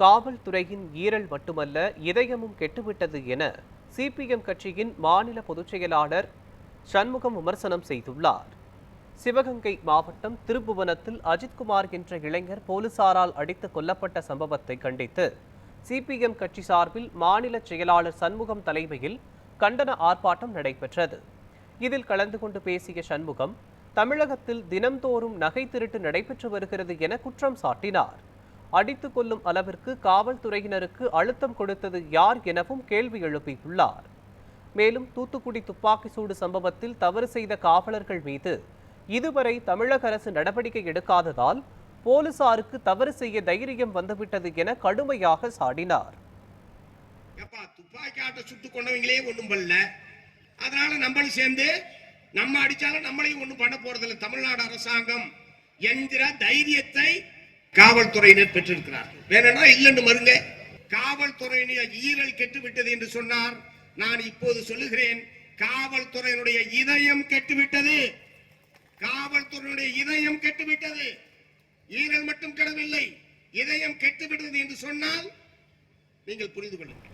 காவல்துறையின் ஈரல் மட்டுமல்ல இதயமும் கெட்டுவிட்டது என சிபிஎம் கட்சியின் மாநில பொதுச் செயலாளர் சண்முகம் விமர்சனம் செய்துள்ளார். சிவகங்கை மாவட்டம் திருப்புவனத்தில் அஜித்குமார் என்ற இளைஞர் போலீசாரால் அடித்து கொல்லப்பட்ட சம்பவத்தை கண்டித்து சிபிஎம் கட்சி சார்பில் மாநில செயலாளர் சண்முகம் தலைமையில் கண்டன ஆர்ப்பாட்டம் நடைபெற்றது. இதில் கலந்து கொண்டு பேசிய சண்முகம், தமிழகத்தில் தினம்தோறும் நகை திருட்டு நடைபெற்று வருகிறது என குற்றம் சாட்டினார். அடித்துக் கொள்ளும் அளவிற்கு காவல்துறையினருக்கு அழுத்தம் கொடுத்தது யார் எனவும் கேள்வி எழுப்பியுள்ளார். மேலும் தூத்துக்குடி துப்பாக்கி சூடு சம்பவத்தில் தவறு செய்த காவலர்கள் மீது இதுவரை தமிழக அரசு நடவடிக்கை எடுக்காததால் போலீசாருக்கு தவறு செய்ய தைரியம் வந்துவிட்டது என கடுமையாக சாடினார். துப்பாக்கி சுட்டுக் கொண்டவங்களே ஒண்ணும் பண்ணல, அதனால நம்மளும் சேர்ந்து நம்ம அடிச்சாலும் நம்மளையும் ஒண்ணும் பண்ண போறதில்லை. தமிழ்நாடு அரசாங்கம் என்கிற தைரியத்தை காவல்துறையினர் பெற்றிருக்கிறார்கள். வேணும்னா இல்லைன்னு மறுங்க. காவல்துறையினுடைய ஈரல் கெட்டுவிட்டது என்று சொன்னார். நான் இப்போது சொல்லுகிறேன், காவல்துறையினுடைய இதயம் கெட்டுவிட்டது. காவல்துறையினுடைய இதயம் கெட்டுவிட்டது. ஈரல் மட்டும் கெடவில்லை, இதயம் கெட்டுவிட்டது என்று சொன்னால் நீங்கள் புரிந்து கொள்ளுங்கள்.